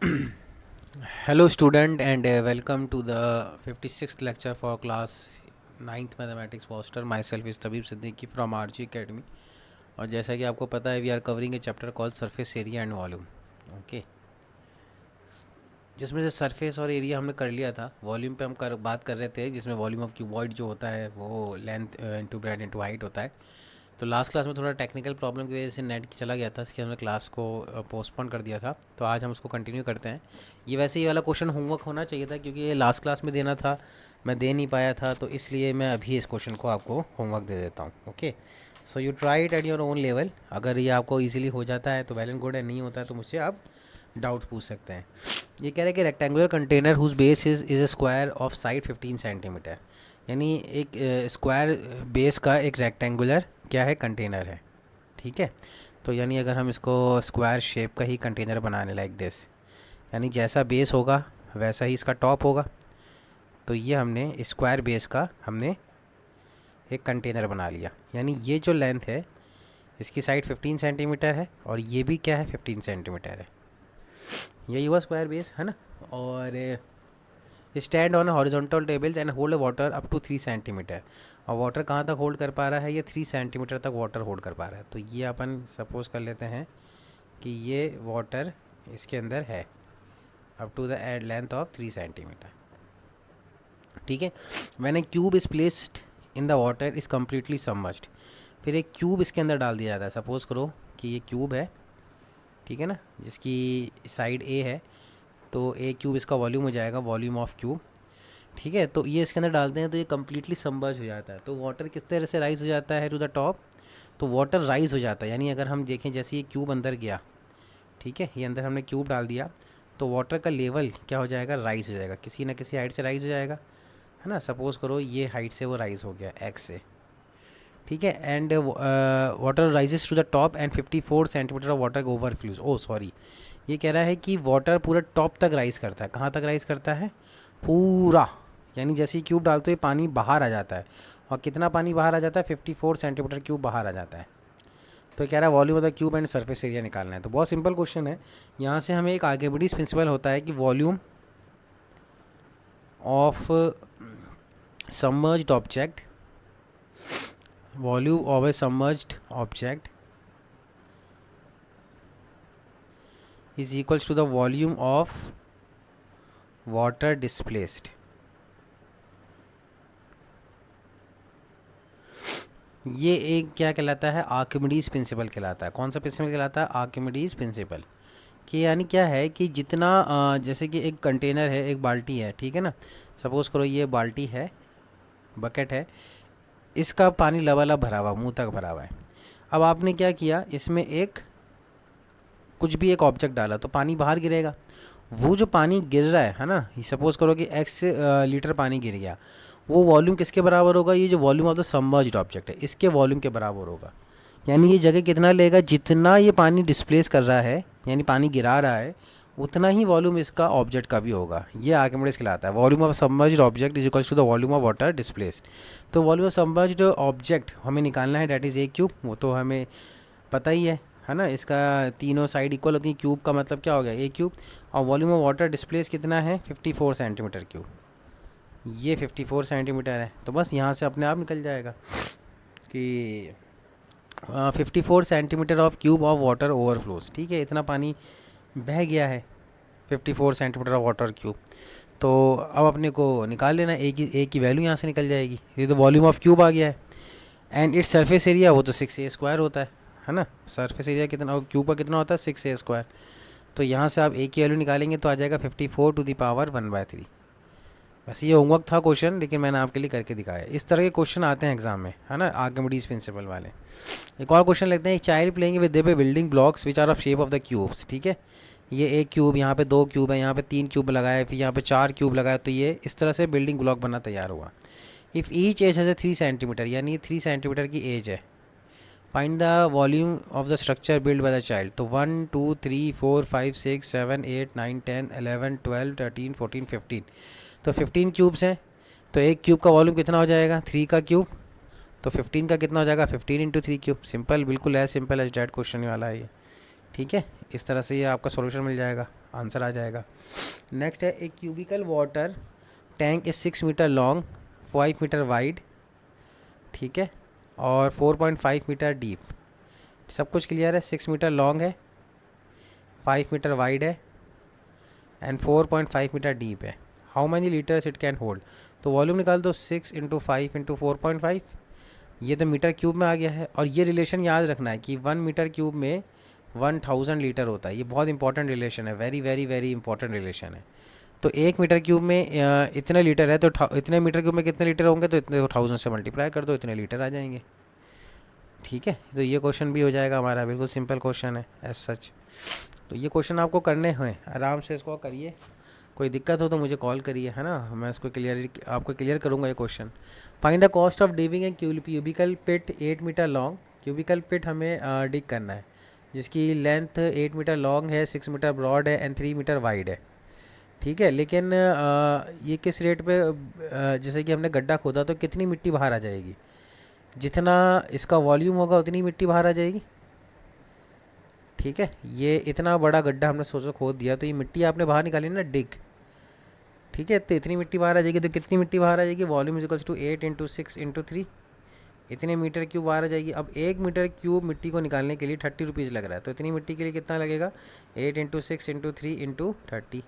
Hello student and welcome to the 56th lecture for class 9th mathematics foster. Myself is Tabib Siddiqui from RG Academy. और जैसा कि आपको पता है we are covering a chapter called surface area and volume. Okay, जिसमें से surface और area हमने कर लिया था. वॉल्यूम पे हम बात कर रहे थे, जिसमें वॉल्यूम ऑफ क्यूबॉइड जो होता है वो length into breadth into height होता है. तो लास्ट क्लास में थोड़ा टेक्निकल प्रॉब्लम की वजह से नेट चला गया था, इसलिए हमने क्लास को पोस्टपोन कर दिया था. तो आज हम उसको कंटिन्यू करते हैं. ये वैसे ये वाला क्वेश्चन होमवर्क होना चाहिए था, क्योंकि ये लास्ट क्लास में देना था, मैं दे नहीं पाया था, तो इसलिए मैं अभी इस क्वेश्चन को आपको होमवर्क दे देता हूँ. Okay, so you try it at your own level. अगर ये आपको ईजिली हो जाता है तो वेल एंड गुड है, नहीं होता है तो मुझसे आप डाउट पूछ सकते हैं. ये कह रहे हैं कि rectangular container whose base is a square of side 15 centimetre. यानी एक स्क्वायर बेस का एक रेक्टेंगुलर क्या है, कंटेनर है. ठीक है, तो यानी अगर हम इसको स्क्वायर शेप का ही कंटेनर बनाने लाइक दिस, यानी जैसा बेस होगा वैसा ही इसका टॉप होगा. तो ये हमने स्क्वायर बेस का हमने एक कंटेनर बना लिया. यानी ये जो लेंथ है इसकी साइड 15 सेंटीमीटर है और ये भी क्या है, 15 सेंटीमीटर है. यही हुआ स्क्वायर बेस, है ना. और stand on horizontal tables and hold water up to 3 centimetre. और वाटर कहाँ तक होल्ड कर पा रहा है, ये 3 सेंटीमीटर तक वाटर होल्ड कर पा रहा है. तो ये अपन सपोज कर लेते हैं कि ये वाटर इसके अंदर है up to the length of 3 centimetre. ठीक है. When a cube is placed in the water is completely submerged. फिर एक क्यूब इसके अंदर डाल दिया जाता है. सपोज़ करो कि ये क्यूब है, ठीक है ना, जिसकी साइड ए है. तो ए क्यूब इसका वॉल्यूम हो जाएगा, वॉल्यूम ऑफ क्यूब. ठीक है, तो ये इसके अंदर डालते हैं तो ये कम्प्लीटली सबमर्ज हो जाता है. तो वाटर किस तरह से राइज़ हो जाता है टू द टॉप, तो वाटर राइज़ हो जाता है. यानी अगर हम देखें जैसे ये क्यूब अंदर गया, ठीक है, ये अंदर हमने क्यूब डाल दिया, तो वाटर का लेवल क्या हो जाएगा, राइज़ हो जाएगा. किसी ना किसी हाइट से राइज़ हो जाएगा, है ना. सपोज़ करो ये हाइट से वो राइज़ हो गया एक्स से. ठीक है, and water rises to the top and 54 centimetre of water overflows. Oh sorry, ये कह रहा है कि वाटर पूरा टॉप तक राइज़ करता है. कहाँ तक राइज़ करता है, पूरा. यानी जैसे ही क्यूब डालते हुए पानी बाहर आ जाता है. और कितना पानी बाहर आ जाता है, 54 सेंटीमीटर क्यूब बाहर आ जाता है. तो कह रहा है volume of the cube and surface area निकालना है. तो बहुत सिंपल क्वेश्चन है. यहाँ से हमें एक आर्किमिडीज प्रिंसिपल होता है कि volume of submerged object, volume of a submerged object is equals to the volume of water displaced. ये एक क्या कहलाता है, आर्किमिडीज प्रिंसिपल कहलाता है. कौन सा प्रिंसिपल कहलाता है, आर्किमिडीज प्रिंसिपल. कि यानी क्या है कि जितना जैसे कि एक कंटेनर है, एक बाल्टी है, ठीक है ना. सपोज़ करो ये बाल्टी है, बकेट है, इसका पानी लबालब भरा हुआ, मुंह तक भरा हुआ है. अब आपने क्या किया, इसमें एक कुछ भी एक ऑब्जेक्ट डाला तो पानी बाहर गिरेगा. वो जो पानी गिर रहा है ना, सपोज़ करो कि x लीटर पानी गिर गया, वो वॉल्यूम किसके बराबर होगा, ये जो volume of the submerged object है इसके वॉल्यूम के बराबर होगा. यानी ये जगह कितना लेगा, जितना ये पानी डिस्प्लेस कर रहा है, यानी पानी गिरा रहा है, उतना ही वॉल्यूम इसका ऑब्जेक्ट का भी होगा. ये आर्किमिडीज कहलाता है. Volume of submerged object is equals to the volume of water displaced. तो वॉल्यूम ऑफ सबमर्ज्ड ऑब्जेक्ट हमें निकालना है, डेट इज़ ए क्यूब. वो तो हमें पता ही है ना. इसका तीनों साइड इक्वल होती है. क्यूब का मतलब क्या हो गया, ए क्यूब. और वॉल्यूम ऑफ वाटर डिस्प्लेस कितना है, 54 सेंटीमीटर क्यूब. ये 54 सेंटीमीटर है. तो बस यहाँ से अपने आप निकल जाएगा कि 54 centimetre of cube of water overflows. ठीक है, इतना पानी बह गया है, 54 सेंटीमीटर ऑफ वाटर क्यूब. तो अब अपने को निकाल लेना, ए की वैल्यू यहाँ से निकल जाएगी. ये तो वॉल्यूम ऑफ क्यूब आ गया है. एंड इट्स सरफेस एरिया वो तो 6a स्क्वायर होता है ना. सरफेस एरिया कितना, क्यूब का कितना होता है, 6a स्क्वायर. तो यहाँ से आप ए की वैल्यू निकालेंगे तो आ जाएगा 54 टू द पावर 1/3. वैसे ये होमवर्क था क्वेश्चन, लेकिन मैंने आपके लिए करके दिखाया. इस तरह के क्वेश्चन आते हैं एग्जाम में, है ना, आर्किमिडीज प्रिंसिपल वाले. एक और क्वेश्चन लेते हैं. Child playing with the building blocks which are of shape of the cubes. ठीक है, ये एक क्यूब, यहाँ पे 2 क्यूब है, यहाँ पे 3 क्यूब लगाए, फिर यहाँ पे 4 क्यूब लगाए. तो ये इस तरह से बिल्डिंग ब्लॉक बना तैयार हुआ. If each edge has a 3 centimetre, यानी 3 सेंटीमीटर की एज है. Find the volume of the structure build by the child. तो 1 2 3 4 5 6 7 8 9 10 11 12 13 14 15. तो 15 क्यूब्स हैं. तो एक क्यूब का वॉल्यूम कितना हो जाएगा, 3 का क्यूब. तो 15 का कितना हो जाएगा, 15 इंटू 3 क्यूब. सिंपल, बिल्कुल as simple as that question वाला है ये. ठीक है, इस तरह से ये आपका सॉल्यूशन मिल जाएगा. आंसर आ जाएगा। नेक्स्ट है, a cubical water tank is 6 metre long, 5 metre wide, ठीक है, और 4.5 मीटर डीप। सब कुछ क्लियर है। 6 मीटर लॉन्ग है, 5 मीटर वाइड है एंड 4.5 मीटर डीप है। How many litres it can hold? तो वॉल्यूम निकाल दो, 6 इंटू 5 इंटू 4.5, ये तो मीटर क्यूब में आ गया है। और ये रिलेशन याद रखना है कि 1 मीटर क्यूब में 1000 लीटर होता है। ये बहुत इंपॉर्टेंट रिलेशन है, very very very important relation है। तो 1 मीटर क्यूब में इतने लीटर है, तो इतने मीटर क्यूब में कितने लीटर होंगे, तो इतने 1000 से मल्टीप्लाई कर दो, इतने लीटर आ जाएंगे, ठीक है। तो ये क्वेश्चन भी हो जाएगा हमारा, बिल्कुल सिंपल क्वेश्चन है एज सच। तो ये क्वेश्चन आपको करने हैं, आराम से इसको करिए। कोई दिक्कत हो तो मुझे कॉल करिए, है ना, मैं इसको आपको क्लियर करूँगा ये question. Find the cost of digging a cubical pit 8 metre long. Cubical pit हमें डिग करना है जिसकी लेंथ 8 मीटर लॉन्ग है, 6 मीटर ब्रॉड है एंड 3 मीटर वाइड है, ठीक है। लेकिन ये किस रेट पे, जैसे कि हमने गड्ढा खोदा तो कितनी मिट्टी बाहर आ जाएगी? जितना इसका वॉल्यूम होगा उतनी मिट्टी बाहर आ जाएगी, ठीक है। ये इतना बड़ा गड्ढा हमने सोचो खोद दिया, तो ये मिट्टी आपने बाहर निकाली ना, डिग, ठीक है। तो इतनी मिट्टी बाहर आ जाएगी। तो कितनी मिट्टी बाहर आ जाएगी? Volume is equals to 8 into 6 into 3, इतने मीटर क्यूब बाहर आ जाएगी। अब 1 मीटर क्यूब मिट्टी को निकालने के लिए 30 रुपीज़ लग रहा है, तो इतनी मिट्टी के लिए कितना लगेगा? 8 इंटू 6 इंटू 3 इंटू 30,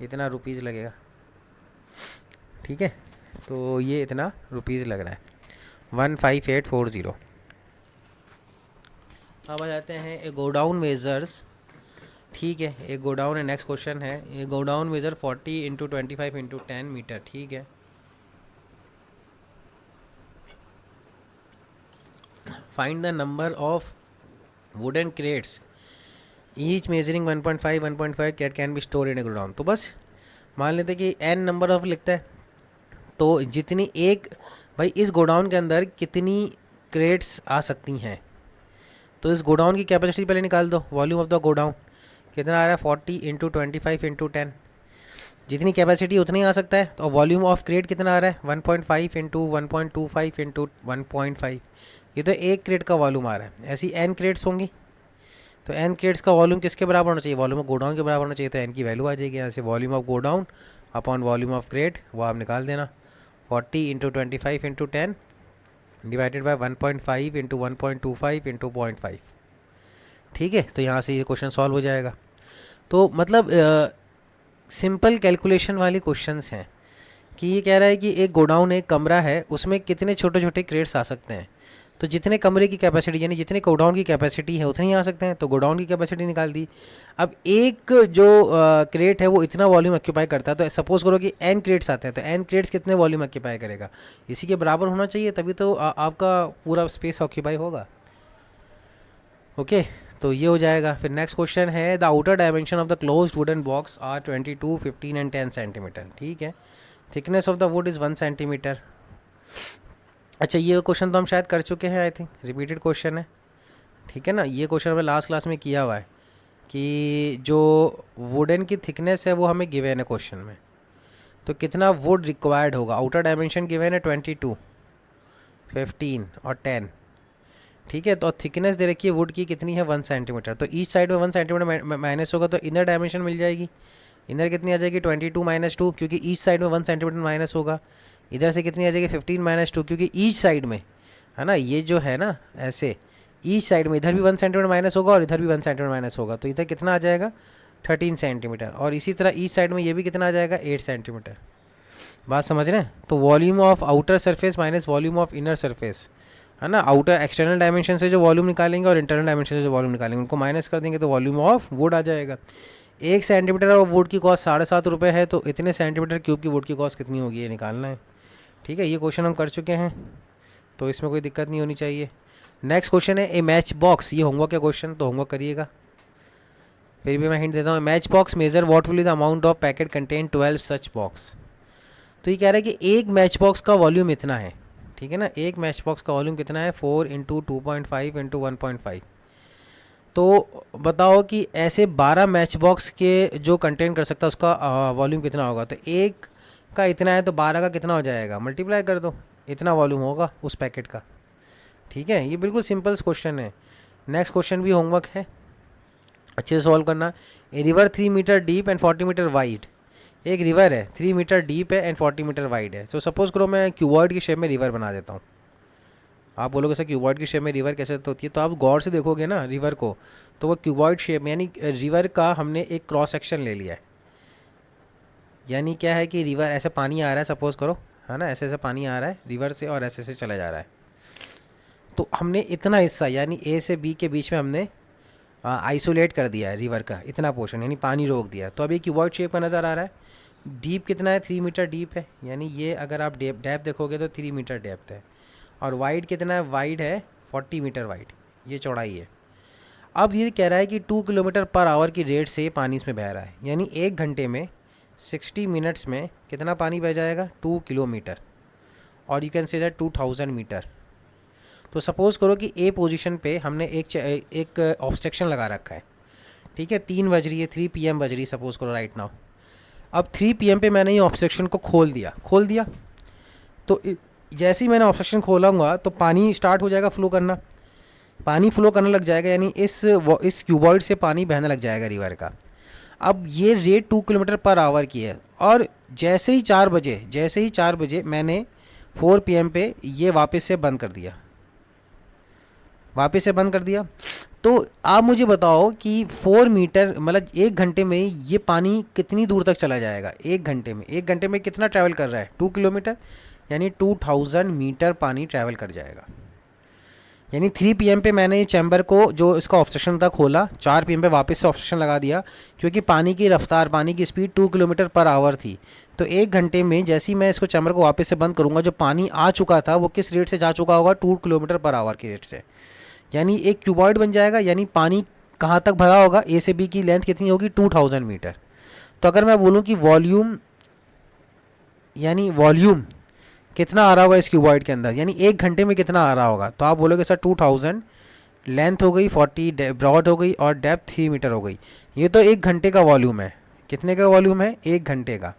इतना रुपीज़ लगेगा, ठीक है। तो ये इतना रुपीज़ लग रहा है, 15840। अब आ जाते हैं ए गोडाउन मेजर्स, ठीक है। एक गोडाउन है, नेक्स्ट क्वेश्चन है। ये godown measure 40 into 25 into 10 metre, ठीक है। Find the number of wooden crates each measuring 1.5 cat can be store in a godown. तो बस मान लेते कि n नंबर ऑफ लिखता है, तो जितनी एक, भाई इस गोडाउन के अंदर कितनी क्रेट्स आ सकती हैं, तो इस गोडाउन की कैपेसिटी पहले निकाल दो। वॉल्यूम ऑफ द गोडाउन कितना आ रहा है? 40 इंटू 25 इंटू 10, जितनी कैपेसिटी उतनी आ सकता है। तो वॉल्यूम ऑफ क्रेट कितना आ रहा है? 1.5 इंटू 1.25 इंटू 1.5, ये तो एक क्रेट का वॉल्यूम आ रहा है। ऐसी n क्रेट्स होंगी, तो n क्रेट्स का वॉल्यूम किसके बराबर होना चाहिए? वॉल्यूम ऑफ गोडाउन के बराबर होना चाहिए। तो n की वैल्यू आ जाएगी यहाँ से, volume of godown upon volume of crate, वो आप निकाल देना। 40 into 25 into 10 divided by 1.5 into 1.25 into 0.5, ठीक है। तो यहाँ से ये क्वेश्चन सॉल्व हो जाएगा। तो मतलब सिंपल कैलकुलेशन वाले क्वेश्चंस हैं कि ये कह रहा है कि एक गोडाउन, एक कमरा है, उसमें कितने छोटे छोटे क्रेट्स आ सकते हैं। तो जितने कमरे की कैपेसिटी, यानी जितने गोडाउन की कैपेसिटी है उतने ही आ सकते हैं, तो गोडाउन की कैपेसिटी निकाल दी। अब एक जो क्रेट है वो इतना वॉल्यूम ऑक्यूपाई करता है, तो सपोज करो कि n क्रेट्स आते हैं, तो n क्रेट्स कितने वॉल्यूम ऑक्यूपाई करेगा? इसी के बराबर होना चाहिए, तभी तो आपका पूरा स्पेस ऑक्यूपाई होगा, ओके। तो ये हो जाएगा। फिर नेक्स्ट क्वेश्चन है, the outer dimension of the closed wooden box are 22, 15 and 10 centimetre, ठीक है। Thickness of the wood is 1 centimetre. अच्छा, ये क्वेश्चन तो हम शायद कर चुके हैं, आई थिंक रिपीटेड क्वेश्चन है, ठीक है ना। ये क्वेश्चन हमें लास्ट क्लास में किया हुआ है कि जो वुडन की थिकनेस है वो हमें गिवन है क्वेश्चन में, तो कितना वुड रिक्वायर्ड होगा। आउटर डायमेंशन गिवन है 22, 15 और 10, ठीक है। तो थिकनेस दे रखी है वुड की कितनी है? 1 सेंटीमीटर। तो ईच साइड में 1 सेंटीमीटर माइनस होगा, तो इनर डायमेंशन मिल जाएगी। इनर कितनी आ जाएगी? 22 माइनस 2, क्योंकि ईच साइड में 1 सेंटीमीटर माइनस होगा। इधर से कितनी आ जाएगी? 15 माइनस 2, क्योंकि ईच साइड में, है ना, ये जो है ना ऐसे ईच साइड में इधर भी 1 सेंटीमीटर माइनस होगा और इधर भी 1 सेंटीमीटर माइनस होगा, तो इधर कितना आ जाएगा? 13 सेंटीमीटर। और इसी तरह ईच साइड में ये भी कितना आ जाएगा? 8 सेंटीमीटर। बात समझ रहे हैं? तो volume of outer surface minus volume of inner surface, है ना। आउटर एक्सटर्नल डायमेंशन से जो वॉल्यूम निकालेंगे और इंटरनल डायमेंशन से जो वॉल्यूम निकालेंगे, उनको माइनस कर देंगे तो वॉल्यूम ऑफ वुड आ जाएगा। 1 सेंटीमीटर ऑफ वुड की कॉस्ट 7.5 रुपये है, तो इतने सेंटीमीटर क्यूब की वुड की कॉस्ट कितनी होगी, ये निकालना है, ठीक है। ये क्वेश्चन हम कर चुके हैं, तो इसमें कोई दिक्कत नहीं होनी चाहिए। नेक्स्ट क्वेश्चन है ए मैच बॉक्स। ये होमवर्क का क्वेश्चन, तो होमवर्क करिएगा। फिर भी मैं हिंट देता हूँ, match box measure what will the amount of packet contain 12 such box. तो ये कह रहा है कि एक मैच बॉक्स का वॉल्यूम इतना है, ठीक है ना। एक मैच बॉक्स का वॉल्यूम कितना है? 4 इंटू 2.5 इंटू 1.5। तो बताओ कि ऐसे 12 मैच बॉक्स के जो कंटेन कर सकता है उसका वॉल्यूम कितना होगा। तो एक का इतना है, तो 12 का कितना हो जाएगा? मल्टीप्लाई कर दो, इतना वॉल्यूम होगा उस पैकेट का, ठीक है। ये बिल्कुल सिंपल क्वेश्चन है। नेक्स्ट क्वेश्चन भी होमवर्क है, अच्छे से सॉल्व करना। A river 3 metre deep and 40 metre wide, एक रिवर है 3 मीटर डीप है एंड 40 मीटर वाइड है। तो सपोज़ करो मैं क्यूबॉइड की शेप में रिवर बना देता हूँ। आप बोलोगे सर क्यूबॉइड की शेप में रिवर कैसे होती है, तो आप गौर से देखोगे ना रिवर को, तो वो क्यूबॉइड शेप यानी रिवर का हमने एक क्रॉस सेक्शन ले लिया है। यानी क्या है कि रिवर ऐसे पानी आ रहा है, सपोज़ करो, है ना, ऐसे ऐसे पानी आ रहा है रिवर से और ऐसे ऐसे चला जा रहा है। तो हमने इतना हिस्सा यानी ए से बी के बीच में हमने आइसोलेट कर दिया है रिवर का इतना पोर्शन, यानी पानी रोक दिया। तो अभी क्यूबॉइड शेप का नज़र आ रहा है। डीप कितना है, 3 मीटर डीप है, यानी ये अगर आप डेप्थ देखोगे तो 3 मीटर डेप्थ है। और वाइड कितना है, वाइड है 40 मीटर वाइड, ये चौड़ाई है। अब ये कह रहा है कि 2 किलोमीटर पर आवर की रेट से पानी इसमें बह रहा है, यानी 1 घंटे में 60 मिनट्स में कितना पानी बह जाएगा, 2 किलोमीटर, और you can say that 2000 metre. तो सपोज़ करो कि ए पोजीशन पे हमने एक ऑब्स्ट्रक्शन लगा रखा है, ठीक है, 3 बज रही है, 3 PM बज रही है सपोज़ करो राइट नाउ। अब 3 PM पे मैंने ये ऑब्स्ट्रक्शन को खोल दिया। तो जैसे ही मैंने ऑब्स्ट्रक्शन खोलूँगा तो पानी स्टार्ट हो जाएगा फ्लो करना, पानी फ्लो करने लग जाएगा, यानी इस क्यूबॉइड से पानी बहने लग जाएगा रिवर का। अब ये रेट 2 किलोमीटर पर आवर की है, और जैसे ही 4 बजे मैंने 4 PM पे ये वापस से बंद कर दिया। तो आप मुझे बताओ कि 4 मीटर मतलब 1 घंटे में ये पानी कितनी दूर तक चला जाएगा। 1 घंटे में कितना ट्रैवल कर रहा है, 2 किलोमीटर, यानी 2000 मीटर पानी ट्रैवल कर जाएगा। यानी 3 PM पे मैंने ये चैम्बर को जो इसका ऑब्स्ट्रक्शन था खोला, 4 PM पे वापस से ऑब्स्ट्रक्शन लगा दिया, क्योंकि पानी की रफ्तार, पानी की स्पीड 2 किलोमीटर पर आवर थी। तो 1 घंटे में जैसे ही मैं इसको चैम्बर को वापस से बंद करूँगा, जो पानी आ चुका था वो किस रेट से जा चुका होगा, 2 किलोमीटर पर आवर की रेट से। यानी एक क्यूबॉइड बन जाएगा, यानी पानी कहाँ तक भरा होगा, ए से बी की लेंथ कितनी होगी, 2000 मीटर। तो अगर मैं बोलूँ कि वॉल्यूम कितना आ रहा होगा इस क्यूबॉइड के अंदर, यानी 1 घंटे में कितना आ रहा होगा, तो आप बोलोगे सर 2000, लेंथ हो गई 40, ब्रॉड हो गई, और डेप्थ 3 मीटर हो गई। ये तो 1 घंटे का वॉल्यूम है। कितने का वॉल्यूम है, 1 घंटे का।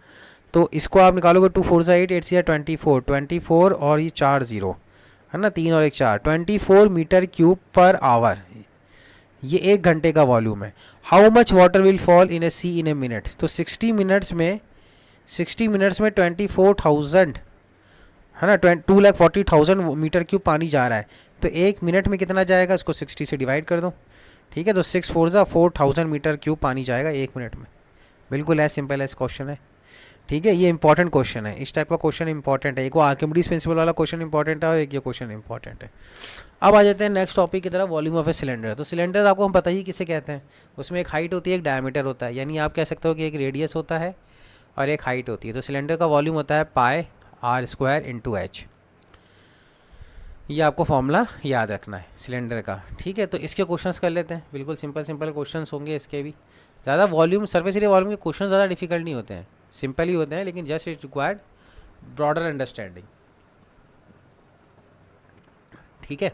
तो इसको आप निकालोगे, 2 4 8 8 से 24 और ये 4 0 है ना, 3 और 1 4, 24 मीटर क्यूब पर आवर, ये 1 घंटे का वॉल्यूम है। How much water will fall in a sea in a minute, तो 60 मिनट्स में 24,000 है ना, 2,40,000 मीटर क्यूब पानी जा रहा है। तो 1 मिनट में कितना जाएगा, इसको 60 से डिवाइड कर दो, ठीक है। तो 6 4 जा 4000 मीटर क्यूब पानी जाएगा 1 मिनट में। बिल्कुल एज सिंपल एज क्वेश्चन है, ठीक है। ये इंपॉर्टेंट क्वेश्चन है, इस टाइप का क्वेश्चन इंपॉर्टेंट है। एक वो आर्किमिडीज प्रिंसिपल वाला क्वेश्चन इंपॉर्टेंट है और एक ये क्वेश्चन इंपॉर्टेंट है। अब आ जाते हैं नेक्स्ट टॉपिक की तरफ, वॉल्यूम ऑफ ए सिलेंडर। तो सिलेंडर आपको हम पता ही किसे कहते हैं, उसमें एक हाइट होती है, एक डायमीटर होता है, यानी आप कह सकते हो कि एक रेडियस होता है और एक हाइट होती है। तो सिलेंडर का वॉल्यूम होता है पाई आर स्क्वायर इंटू एच। ये आपको फॉर्मूला याद रखना है सिलेंडर का, ठीक है। तो इसके क्वेश्चंस कर लेते हैं, बिल्कुल सिंपल क्वेश्चंस होंगे इसके भी। ज़्यादा वॉल्यूम, सरफेस एरिया वॉल्यूम के क्वेश्चन ज़्यादा डिफिकल्ट नहीं होते हैं, सिंपल ही होते हैं, लेकिन just it required broader understanding, ठीक है।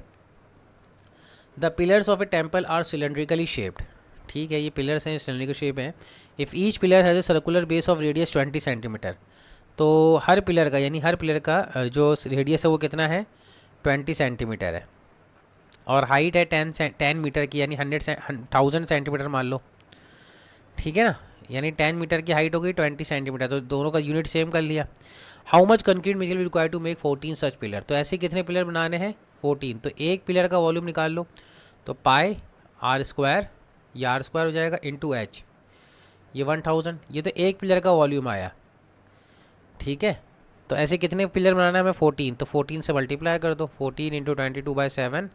The pillars of a temple are cylindrically shaped, ठीक है, ये पिलर्स हैं, सिलेंड्रिकल शेप हैं। If each pillar has a circular base of radius 20 centimetre, तो हर पिलर का यानी हर पिलर का जो रेडियस है वो कितना है, 20 सेंटीमीटर है, और हाइट है 10 मीटर की, यानी 1000 सेंटीमीटर मान लो, ठीक है ना। यानी 10 मीटर की हाइट हो गई, 20 सेंटीमीटर, तो दोनों का यूनिट सेम कर लिया। How much concrete material require to make 14 such pillar, तो ऐसे कितने पिलर बनाने हैं, 14। तो एक पिलर का वॉल्यूम निकाल लो, तो पाई आर स्क्वायर, ये आर स्क्वायर हो जाएगा इंटू एच, ये 1000, ये तो एक पिलर का वॉल्यूम आया, ठीक है। तो ऐसे कितने पिलर बनाना है हमें, 14, तो 14 से मल्टीप्लाई कर दो, 14 into 22/7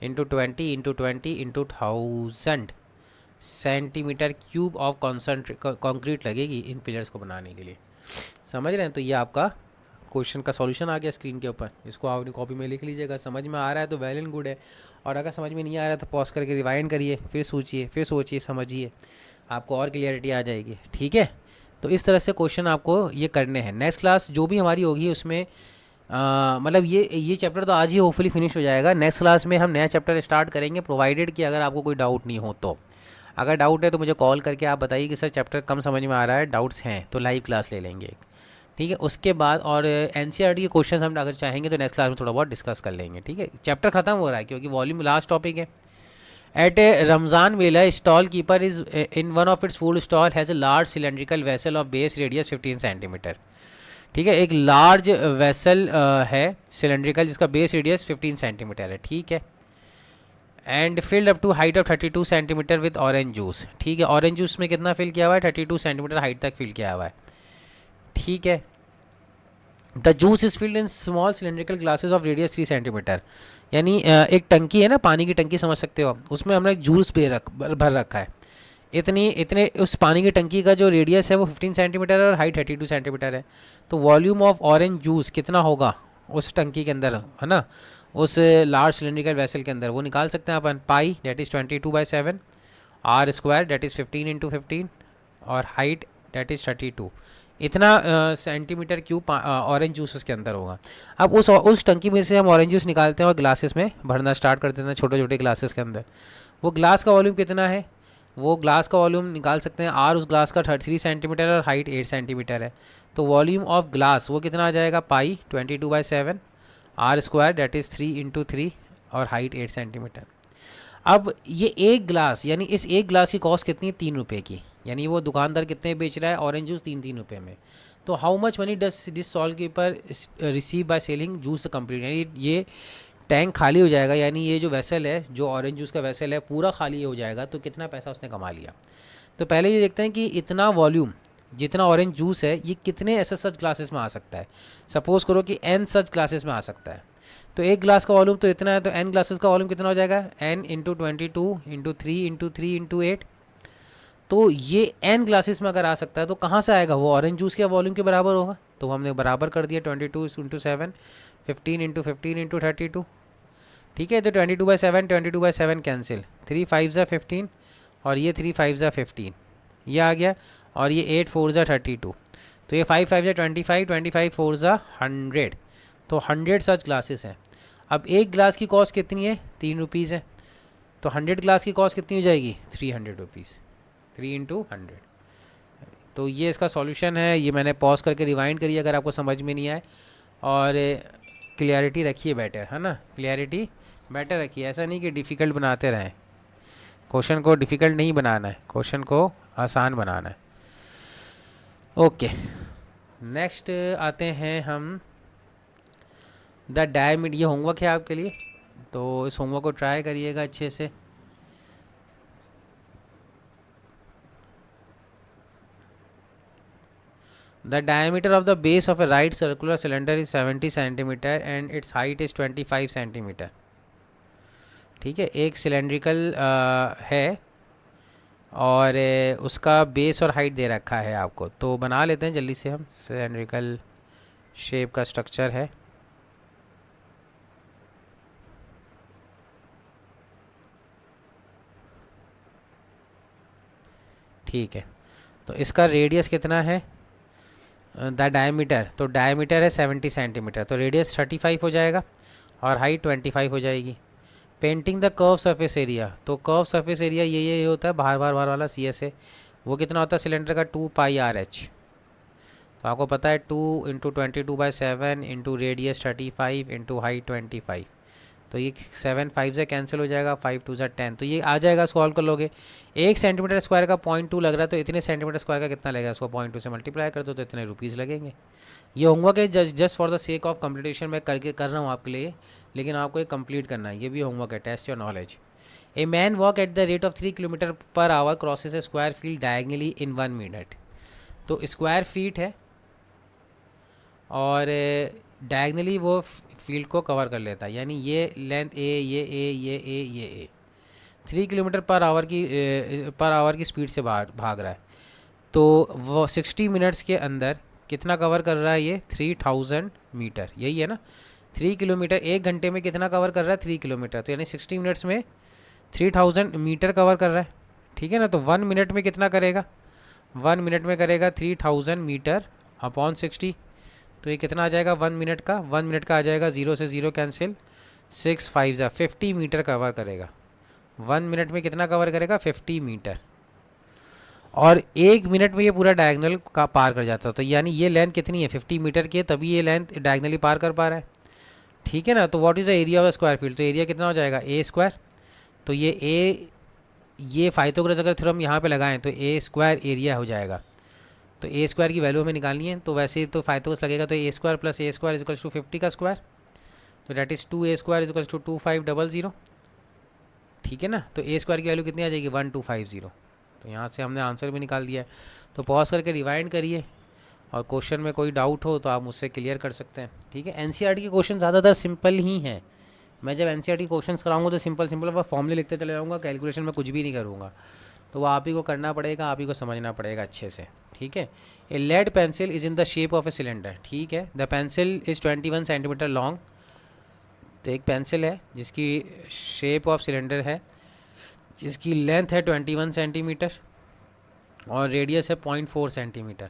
into 20 into 20 into 1000 centimetre cube of concrete लगेगी इन पिलर्स को बनाने के लिए, समझ रहे हैं। तो ये आपका क्वेश्चन का सॉल्यूशन आ गया स्क्रीन के ऊपर, इसको आप अपनी कॉपी में लिख लीजिएगा। समझ में आ रहा है तो वेल एंड गुड है, और अगर समझ में नहीं आ रहा है तो पॉज करके रिवाइंड करिए, फिर सोचिए, समझिए, आपको और क्लियरिटी आ जाएगी, ठीक है। तो इस तरह से क्वेश्चन आपको ये करने हैं। नेक्स्ट क्लास जो भी हमारी होगी उसमें मतलब ये चैप्टर तो आज ही होपफुली फिनिश हो जाएगा। नेक्स्ट क्लास में हम नया चैप्टर स्टार्ट करेंगे, प्रोवाइडेड कि अगर आपको कोई डाउट नहीं हो तो। अगर डाउट है तो मुझे कॉल करके आप बताइए कि सर चैप्टर कम समझ में आ रहा है, डाउट्स हैं, तो लाइव क्लास ले लेंगे, ठीक है। उसके बाद और एनसीईआरटी के क्वेश्चन हम अगर चाहेंगे तो नेक्स्ट क्लास में थोड़ा बहुत डिस्कस कर लेंगे, ठीक है। चैप्टर खत्म हो रहा है क्योंकि वॉल्यूम लास्ट टॉपिक है, At a Ramzan Mela, stall keeper is in one of its food stall has a large cylindrical vessel of base radius 15 centimetre. ठीक है, एक लार्ज वेसल है सिलेंड्रिकल जिसका बेस रेडियस 15 सेंटीमीटर है. ठीक है, and filled up to height of 32 centimetre with orange juice. ठीक है, ऑरेंज जूस में कितना फिल किया हुआ है? 32 सेंटीमीटर हाइट तक फिल किया हुआ है. ठीक है, the juice is filled in small cylindrical glasses of radius 3 centimetre. यानी एक टंकी है ना, पानी की टंकी समझ सकते हो, उसमें हमने जूस भर रखा है. इतने उस पानी की टंकी का जो रेडियस है वो 15 सेंटीमीटर है और हाइट 32 सेंटीमीटर है. तो वॉल्यूम ऑफ ऑरेंज जूस कितना होगा उस टंकी के अंदर, है ना, उस लार्ज सिलेंड्रिकल वेसल के अंदर, वो निकाल सकते हैं अपन. Pi that is 22/7, r square that is 15 × 15 और हाइट डेट इज़ 32. इतना सेंटीमीटर क्यूब ऑरेंज जूस उसके अंदर होगा. अब उस टंकी में से हम ऑरेंज जूस निकालते हैं और ग्लासेस में भरना स्टार्ट कर देते हैं, छोटे छोटे ग्लासेस के अंदर. वो ग्लास का वॉल्यूम कितना है? वो ग्लास का वॉल्यूम निकाल सकते हैं. आर उस ग्लास का 33 सेंटीमीटर और हाइट 8 सेंटीमीटर है. तो वॉल्यूम ऑफ ग्लास वो कितना आ जाएगा? पाई 22/7, आर स्क्वायर डेट इज़ 3 × 3 और हाइट 8 सेंटीमीटर. अब ये एक ग्लास, यानी इस एक ग्लास की कॉस्ट कितनी है? 3 रुपये की. यानी वो दुकानदार कितने बेच रहा है? ऑरेंज जूस 3 रुपये में. तो how much money does this stall keeper receive by selling juice complete. यानी ये टैंक खाली हो जाएगा, यानी ये जो वेसल है, जो ऑरेंज जूस का वेसल है, पूरा खाली हो जाएगा. तो कितना पैसा उसने कमा लिया? तो पहले ये देखते हैं कि इतना वॉल्यूम जितना ऑरेंज जूस है ये कितने ऐसे सच ग्लासेस में आ सकता है. सपोज़ करो कि n सच ग्लासेस में आ सकता है. तो एक ग्लास का वॉल्यूम तो इतना है, तो n ग्लासेस का वॉल्यूम कितना हो जाएगा? n × 22 × 3 × 3 × 8. तो ये n ग्लासेस में अगर आ सकता है तो कहाँ से आएगा? वो ऑरेंज जूस के वॉल्यूम के बराबर होगा. तो हमने बराबर कर दिया 22 × 7, 15 × 15 × 32. ठीक है, तो 22/7 22/7 कैंसिल, 3 5 ज़ा 15 और ये 3 5 ज़ा 15 ये आ गया, और ये 8 4 ज़ा 32. तो ये 5 5 ज़ा 25, 25 4 ज़ा 100. तो 100 सच ग्लासेस हैं. अब एक ग्लास की कॉस्ट कितनी है? 3 रुपीज़ है. तो 100 ग्लास की कॉस्ट कितनी हो जाएगी? 300 रुपीज़. 3 × 100. तो ये इसका सॉल्यूशन है. ये मैंने पॉज करके रिवाइंड करी अगर आपको समझ में नहीं आए. और क्लियरिटी रखिए बेटर, है ना, क्लियरिटी बेटर रखिए. ऐसा नहीं कि डिफ़िकल्ट बनाते रहें. क्वेश्चन को डिफ़िकल्ट नहीं बनाना है, क्वेश्चन को आसान बनाना है. ओके, नेक्स्ट आते हैं हम द डायमीटर. ये होमवर्क है आपके लिए, तो इस होमवर्क को ट्राई करिएगा अच्छे से. The diameter of the base of a right circular cylinder is 70 centimetre and its height is 25 centimetre. ठीक है, एक सिलेंड्रिकल है और उसका बेस और हाइट दे रखा है आपको. तो बना लेते हैं जल्दी से हम. सिलेंड्रिकल शेप का स्ट्रक्चर है. ठीक है, तो इसका रेडियस कितना है? द डायमीटर, तो डायमीटर है 70 सेंटीमीटर, तो रेडियस 35 हो जाएगा और हाइट 25 हो जाएगी. Painting the curve surface area, तो कर्व सरफेस एरिया ये होता है बाहर वाला CSA. वो कितना होता है सिलेंडर का? 2πRH. तो आपको पता है 2 × 22/7 × रेडियस 35 × हाइट 25. तो ये 7 5 से कैंसिल हो जाएगा, 5 2 ज़ा 10. तो ये आ जाएगा, सॉल्व कर लोगे. 1 सेंटीमीटर स्क्वायर का 0.2 लग रहा है, तो इतने सेंटीमीटर स्क्वायर का कितना लगेगा? उसको 0.2 से मल्टीप्लाई कर दो तो इतने रुपीज़ लगेंगे. ये होमवर्क है just for the sake of completion. मैं कर रहा हूँ आपके लिए, लेकिन आपको ये कंप्लीट करना है. ये भी होमवर्क है, test your knowledge. A man walk at the rate of 3 km/h crosses a square field diagonally in 1 minute. तो स्क्वायर फीट है और डायगनली वो फील्ड को कवर कर लेता है. यानी ये लेंथ ये 3 km/h की स्पीड से भाग रहा है. तो वो 60 मिनट्स के अंदर कितना कवर कर रहा है? ये 3000 मीटर. यही है ना, 3 किलोमीटर. 1 घंटे में कितना कवर कर रहा है? 3 किलोमीटर. तो यानी 60 मिनट्स में 3000 मीटर कवर कर रहा है. ठीक है ना. तो 1 मिनट में कितना करेगा? 1 मिनट में करेगा 3000 मीटर अपॉन 60. तो ये कितना आ जाएगा 1 मिनट का? 1 मिनट का आ जाएगा 0 से 0 कैंसिल, 6 5 ज़ा 50 मीटर कवर करेगा. 1 मिनट में कितना कवर करेगा? 50 मीटर. और 1 मिनट में ये पूरा डायगनल का पार कर जाता है. तो यानी ये लेंथ कितनी है? 50 मीटर की है, तभी ये लेंथ डायगनली पार कर पा रहा है. ठीक है ना. तो what is the area of square field? तो एरिया कितना हो जाएगा? A² तो ये पाइथागोरस अगर थ्योरम यहाँ पे लगाएं तो ए स्क्वायर एरिया हो जाएगा। तो ए स्क्वायर की वैल्यू हमें निकालनी है, तो वैसे तो पाइथागोरस लगेगा तो a square plus a square equals to 50 का स्क्वायर, तो that is 2a square equals to 2500। ठीक है ना, तो ए स्क्वायर की वैल्यू कितनी आ जाएगी 1250। तो यहाँ से हमने आंसर भी निकाल दिया है। तो पॉज करके रिवाइंड करिए, और क्वेश्चन में कोई डाउट हो तो आप मुझसे क्लियर कर सकते हैं। ठीक है, एनसीईआरटी के क्वेश्चन ज़्यादातर सिंपल ही हैं। मैं जब एनसीईआरटी क्वेश्चंस कराऊंगा तो सिंपल सिंपल वह फॉर्मूले लिखते चले जाऊँगा, कैलकुलेशन में कुछ भी नहीं करूँगा। तो वो आप ही को करना पड़ेगा, आप ही को समझना पड़ेगा अच्छे से। ठीक है, a lead pencil is in the shape of a cylinder. ठीक है, the pencil is 21 centimetre long. तो एक पेंसिल है जिसकी शेप ऑफ सिलेंडर है, जिसकी लेंथ है 21 सेंटीमीटर और रेडियस है 0.4 centimetre,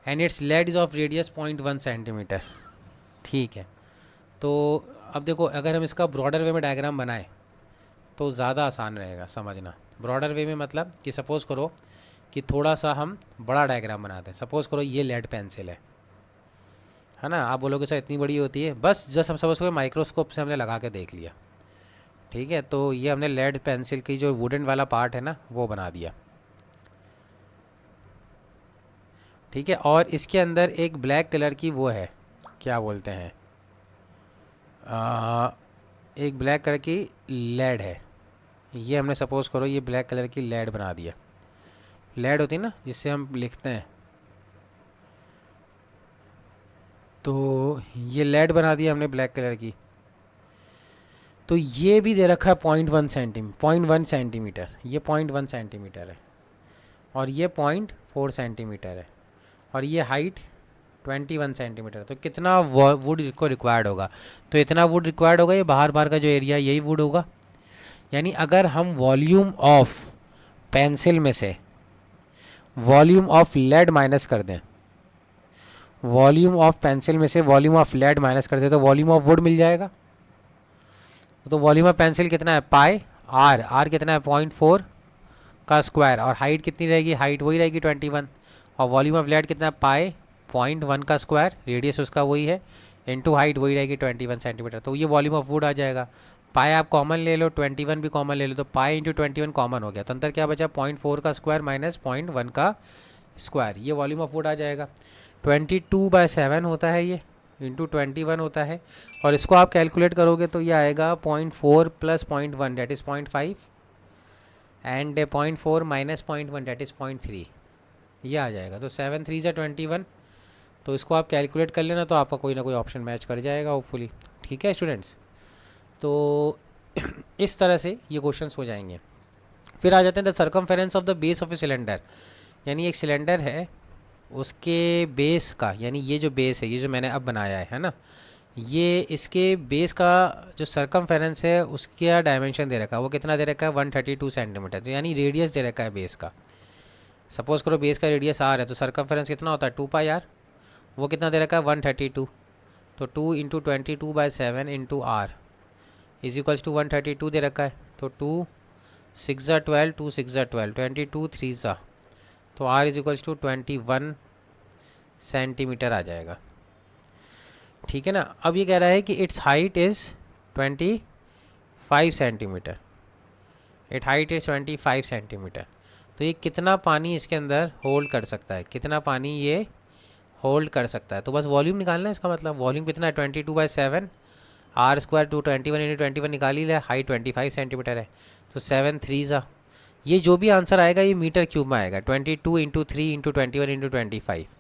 and its lead is of radius 0.1 centimetre. ठीक है, तो अब देखो अगर हम इसका ब्रॉडर वे में डायग्राम बनाएं तो ज़्यादा आसान रहेगा समझना। ब्रॉडर वे में मतलब कि सपोज़ करो कि थोड़ा सा हम बड़ा डायग्राम बनाते हैं। सपोज़ करो ये लेड पेंसिल है ना, आप बोलोगे सर इतनी बड़ी होती है? बस जस्ट हम सपोज़ करो माइक्रोस्कोप से हमने लगा के देख लिया। ठीक है, तो ये हमने लेड पेंसिल की जो वुडन वाला पार्ट है ना वो बना दिया। ठीक है, और इसके अंदर एक ब्लैक कलर की वो है, क्या बोलते हैं, एक ब्लैक कलर की लेड है। ये हमने सपोज़ करो ये ब्लैक कलर की लेड बना दिया। लेड होती है ना जिससे हम लिखते हैं, तो ये लेड बना दिया हमने ब्लैक कलर की। तो ये भी दे रखा है 0.1 सेंटीमीटर, ये 0.1 सेंटीमीटर है, और ये 0.4 सेंटीमीटर है, और ये हाइट 21 सेंटीमीटर। तो कितना वुड को रिक्वायर्ड होगा? तो इतना वुड रिक्वायर्ड होगा, ये बाहर बाहर का जो एरिया यही वुड होगा। यानी अगर हम वॉल्यूम ऑफ पेंसिल में से वॉल्यूम ऑफ लेड माइनस कर दें, वॉल्यूम ऑफ पेंसिल में से वॉल्यूम ऑफ लेड माइनस कर दें तो वॉल्यूम ऑफ वुड मिल जाएगा। तो वॉल्यूम ऑफ पेंसिल कितना है पाई आर, आर कितना है 0.4 का स्क्वायर, और हाइट कितनी रहेगी, हाइट वही रहेगी 21, और वॉल्यूम ऑफ लेड कितना है पाई 0.1 का स्क्वायर, रेडियस उसका वही है, इनटू हाइट वही रहेगी 21 सेंटीमीटर। तो ये वॉल्यूम ऑफ वुड आ जाएगा। पाई आप कॉमन ले लो, 21 भी कॉमन ले लो, तो पाई इंटू 21 कॉमन हो गया, तो अंतर क्या बचा 0.4 का स्क्वायर माइनस 0.1 का स्क्वायर, ये वॉल्यूम ऑफ वुड आ जाएगा। 22/7 होता है ये, इंटू 21 होता है, और इसको आप कैलकुलेट करोगे तो ये आएगा 0.4 plus 0.1 that is 0.5 and 0.4 minus 0.1 that is 0.3, ये आ जाएगा। तो 7 3 से 21, तो इसको आप कैलकुलेट कर लेना तो आपका कोई ना कोई ऑप्शन मैच कर जाएगा होपफुली। ठीक है स्टूडेंट्स, तो इस तरह से ये क्वेश्चंस हो जाएंगे। फिर आ जाते हैं the circumference of the base of a cylinder. यानी एक सिलेंडर है, उसके बेस का, यानी ये जो बेस है, ये जो मैंने अब बनाया है ना, ये इसके बेस का जो सर्कमफेरेंस है उसका डायमेंशन दे रखा है, वो कितना दे रखा है 132 सेंटीमीटर। तो यानी रेडियस दे रखा है बेस का। सपोज़ करो बेस का रेडियस आर है, तो सर्कमफेरेंस कितना होता है 2πr, वो कितना दे रखा है 132। तो 2 into 22/7 into R is equals to 132 दे रखा है। तो 2 6 ज़ा 12, 2 6 ज़ा 12, 22 3 ज़ा, तो are is equals to 21 centimetre आ जाएगा। ठीक है ना, अब ये कह रहा है कि it's height is 25 centimetre, it height is 25 centimetre. तो ये कितना पानी इसके अंदर होल्ड कर सकता है, कितना पानी ये होल्ड कर सकता है? तो बस वॉल्यूम निकालना है इसका मतलब। वॉल्यूम कितना है 22/7, आर स्क्वायर 221 इंटू 21 निकाल ही लिया, हाइट 25 सेंटीमीटर है। तो 7 3 ज़ा, ये जो भी आंसर आएगा ये मीटर क्यूब में आएगा। 22 इंटू 3 इंटू 21 इंटू 25,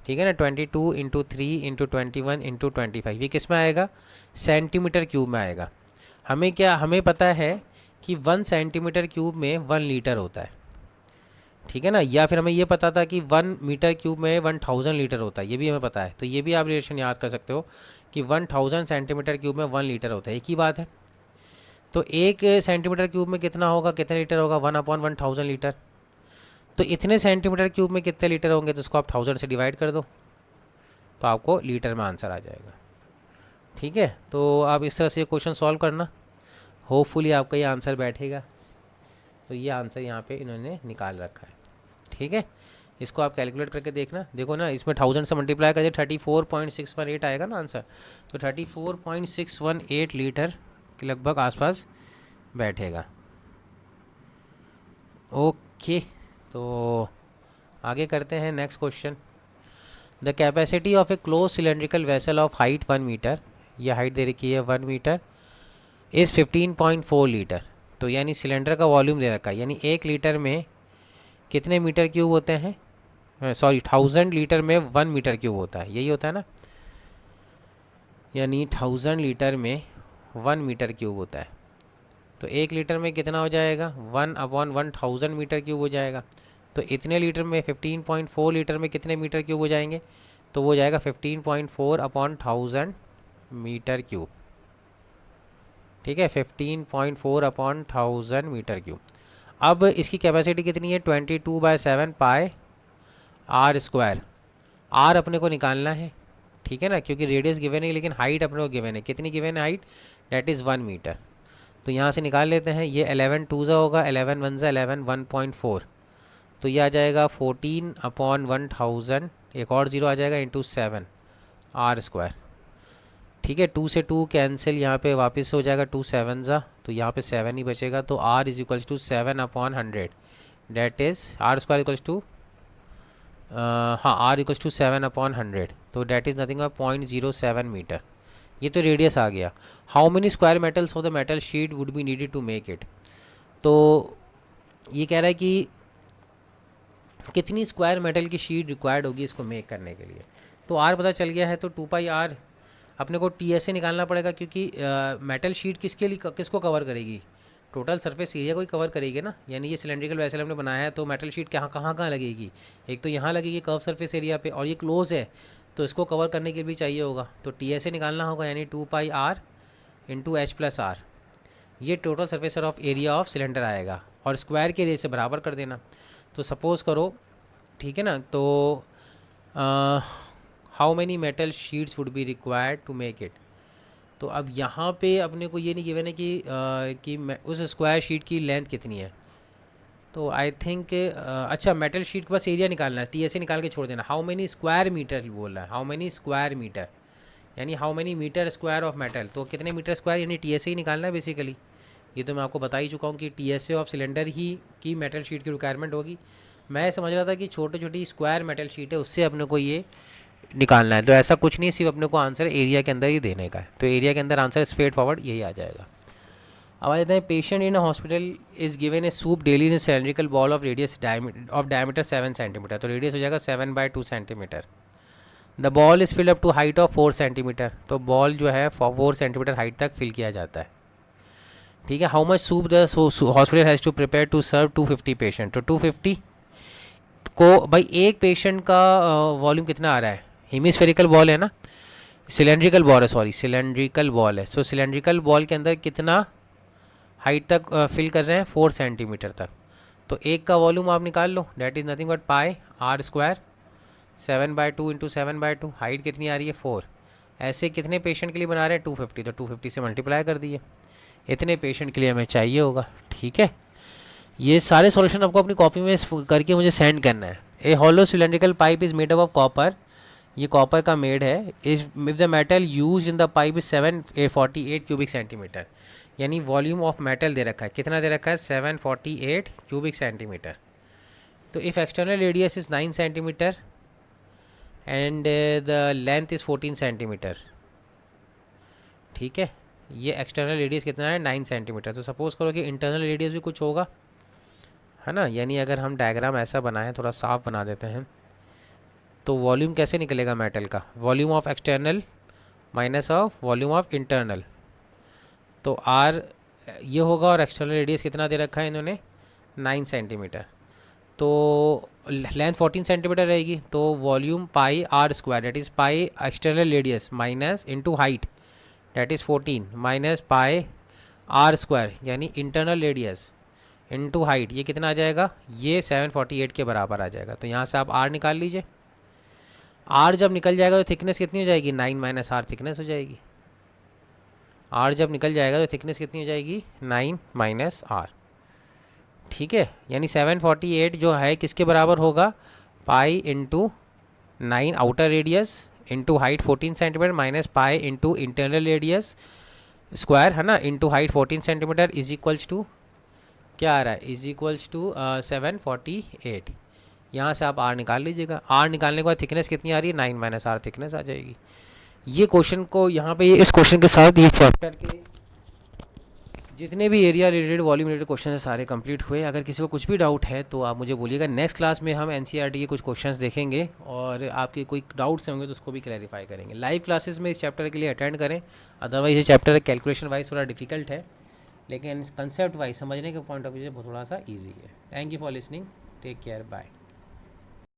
ठीक है ना, 22 इंटू 3 इंटू 21 इंटू 25, ये किस में आएगा सेंटीमीटर क्यूब में आएगा। हमें पता है कि 1 सेंटीमीटर क्यूब में 1 लीटर होता है, ठीक है ना, या फिर हमें ये पता था कि 1 मीटर क्यूब में 1000 लीटर होता है, ये भी हमें पता है। तो ये भी आप रिलेशन याद कर सकते हो कि 1000 सेंटीमीटर क्यूब में 1 लीटर होता है, एक ही बात है। तो 1 सेंटीमीटर क्यूब में कितना होगा, कितने लीटर होगा 1/1000 लीटर। तो इतने सेंटीमीटर क्यूब में कितने लीटर होंगे, तो उसको आप 1000 से डिवाइड कर दो तो आपको लीटर में आंसर आ जाएगा। ठीक है, तो आप इस तरह से क्वेश्चन सॉल्व करना, होपफुली आपका ये आंसर बैठेगा। तो ये आंसर यहाँ पे इन्होंने निकाल रखा है। ठीक है, इसको आप कैलकुलेट करके देखना, देखो ना इसमें 1000 से मल्टीप्लाई कर दे 34.618 आएगा ना आंसर। तो 34.618 लीटर के लगभग आसपास बैठेगा। ओके, तो आगे करते हैं next question. The capacity of a close cylindrical vessel of height 1 metre, ये हाइट दे रखी है 1 मीटर, इज़ 15.4 लीटर। तो यानी सिलेंडर का वॉल्यूम दे रखा है, यानी 1 लीटर में कितने मीटर क्यूब होते हैं, सॉरी 1000 लीटर में 1 मीटर क्यूब होता है, यही होता है ना, यानी 1000 लीटर में 1 मीटर क्यूब होता है। तो 1 लीटर में कितना हो जाएगा, 1/1000 मीटर क्यूब हो जाएगा। तो इतने लीटर में 15.4 लीटर में कितने मीटर क्यूब हो जाएंगे, तो वो हो जाएगा 15.4/1000 मीटर क्यूब। ठीक है, 15.4/1000 मीटर क्यूब। अब इसकी कैपेसिटी कितनी है, 22/7 पाई आर स्क्वायर। आर अपने को निकालना है, ठीक है ना, क्योंकि रेडियस गिवन है लेकिन हाइट अपने को गिवन है। कितनी गिवन है हाइट, डेट इज़ 1 मीटर। तो यहाँ से निकाल लेते हैं, ये 11 2 होगा, 11 1 11 1.4, तो ये आ जाएगा 14/1000, एक और ज़ीरो आ जाएगा, इंटू 7 आर स्क्वायर। ठीक है, 2 से 2 कैंसिल, यहाँ पे वापस हो जाएगा 2 7 तो यहाँ पे 7 ही बचेगा। तो are is equals to 7/100, that is R square equals to, हाँ आर इक्वल्स टू 7/100, तो that is nothing but 0.07 metre. ये तो रेडियस आ गया। How many square metals of the metal sheet would be needed to make it. तो ये कह रहा है कि कितनी स्क्वायर मेटल की शीट रिक्वायर्ड होगी इसको मेक करने के लिए। तो आर पता चल गया है, तो 2πr अपने को TSA निकालना पड़ेगा, क्योंकि मेटल शीट किसके लिए, किसको कवर करेगी, टोटल सरफेस एरिया को ही कवर करेगी ना। यानी ये सिलेंड्रिकल वेसल हमने बनाया है, तो मेटल शीट कहाँ लगेगी, एक तो यहाँ लगेगी कर्व सरफेस एरिया पे, और ये क्लोज है तो इसको कवर करने के भी चाहिए होगा। तो TSA निकालना होगा, यानी 2πr इंटू H+r, ये total surface of area of cylinder आएगा, और स्क्वायर के एरिया से बराबर कर देना। तो सपोज़ करो, ठीक है ना, तो how many metal sheets would be required to make it. तो अब यहाँ पे अपने को ये नहीं गिवन है कि उस स्क्वायर शीट की लेंथ कितनी है। तो आई थिंक अच्छा, मेटल शीट का बस एरिया निकालना है, TSA निकाल के छोड़ देना। हाउ मैनी स्क्वायर मीटर बोल रहा है, हाउ मैनी स्क्वायर मीटर, यानी how many metre square of metal. तो कितने मीटर स्क्वायर, यानी TSA ही निकालना है बेसिकली। ये तो मैं आपको बता ही चुका हूँ कि TSA ऑफ सिलेंडर ही की मेटल शीट की रिक्वायरमेंट होगी। मैं समझ रहा था कि छोटी छोटी स्क्वायर मेटल शीट है, उससे अपने को ये निकालना है। तो ऐसा कुछ नहीं, सिर्फ अपने को आंसर एरिया के अंदर ही देने का है। तो एरिया के अंदर आंसर स्ट्रेट फॉरवर्ड यही आ जाएगा। अब आ जाते हैं, patient in hospital is given a soup daily in cylindrical bowl of radius of diameter 7 centimetre. तो रेडियस हो जाएगा 7/2 centimetre. The bowl is filled up to height of 4 centimetre. तो बॉल जो है 4 सेंटीमीटर हाइट तक फिल किया जाता है। ठीक है, how much soup the hospital has to prepare to serve 250 patient. तो 250 को भाई एक पेशेंट का वॉल्यूम कितना आ रहा है, हेमिस्फेरिकल बॉल है ना, सिलेंड्रिकल बॉल है, सॉरी सिलेंड्रिकल बॉल है। सो सिलेंड्रिकल बॉल के अंदर कितना हाइट तक फिल कर रहे हैं, 4 सेंटीमीटर तक। तो एक का वॉल्यूम आप निकाल लो, that is nothing but pi are square 7/2 into 7/2, height कितनी आ रही है 4। ऐसे कितने पेशेंट के लिए बना रहे हैं, 250, तो 250 से मल्टीप्लाई कर दिए, इतने पेशेंट के लिए हमें चाहिए होगा। ठीक है, ये सारे सॉल्यूशन आपको अपनी कॉपी में करके मुझे सेंड करना है। A hollow cylindrical pipe is made up of copper, ये कॉपर का मेड है। Is the metal use in the pipe is 748 cubic centimetre, यानी वॉल्यूम ऑफ मेटल दे रखा है, कितना दे रखा है 748 क्यूबिक सेंटीमीटर। तो if external radius is 9 centimetre and the length is 14 centimetre. ठीक है, ये एक्सटर्नल रेडियस कितना है 9 सेंटीमीटर। तो सपोज़ करो कि इंटरनल रेडियस भी कुछ होगा, है ना। यानी अगर हम डायग्राम ऐसा बनाएं, थोड़ा साफ बना देते हैं, तो वॉल्यूम कैसे निकलेगा मेटल का, volume of external minus of volume of internal. तो आर ये होगा, और एक्सटर्नल रेडियस कितना दे रखा है इन्होंने 9 सेंटीमीटर। तो लेंथ 14 सेंटीमीटर रहेगी, तो volume pi are square, that is pi external radius minus into height, that is 14 minus pi are square, यानी इंटरनल रेडियस इंटू हाइट, ये कितना आ जाएगा, ये 748 के बराबर आ जाएगा। तो यहाँ से आप आर निकाल लीजिए। आर जब निकल जाएगा तो थिकनेस कितनी हो जाएगी, 9 माइनस आर थिकनेस हो जाएगी। आर जब निकल जाएगा तो थिकनेस कितनी हो जाएगी, 9 माइनस आर। ठीक है, यानी 748 जो है किसके बराबर होगा, pi into 9 outer radius into height 14 centimetre minus pi into internal radius square है ना, into height 14 centimetre is equals to क्या आ रहा है, इज इक्वल्स टू 748। यहाँ से आप आर निकाल लीजिएगा। आर निकालने के बाद थिकनेस कितनी आ रही है, 9 माइनस आर थिकनेस आ जाएगी। ये क्वेश्चन को यहाँ पे इस क्वेश्चन के साथ ये चैप्टर के जितने भी area related volume related question है सारे कंप्लीट हुए। अगर किसी को कुछ भी डाउट है तो आप मुझे बोलिएगा। नेक्स्ट क्लास में हम एनसीईआरटी के कुछ क्वेश्चंस देखेंगे और आपके कोई डाउट्स होंगे तो उसको भी क्लैरिफाई करेंगे। लाइव क्लासेस में इस चैप्टर के लिए अटेंड करें, अदरवाइज ये चैप्टर कैलकुलेशन वाइज थोड़ा डिफिकल्ट है, लेकिन कंसेप्ट वाइज समझने के पॉइंट ऑफ व्यू से थोड़ा सा ईजी है। Thank you for listening, take care, bye.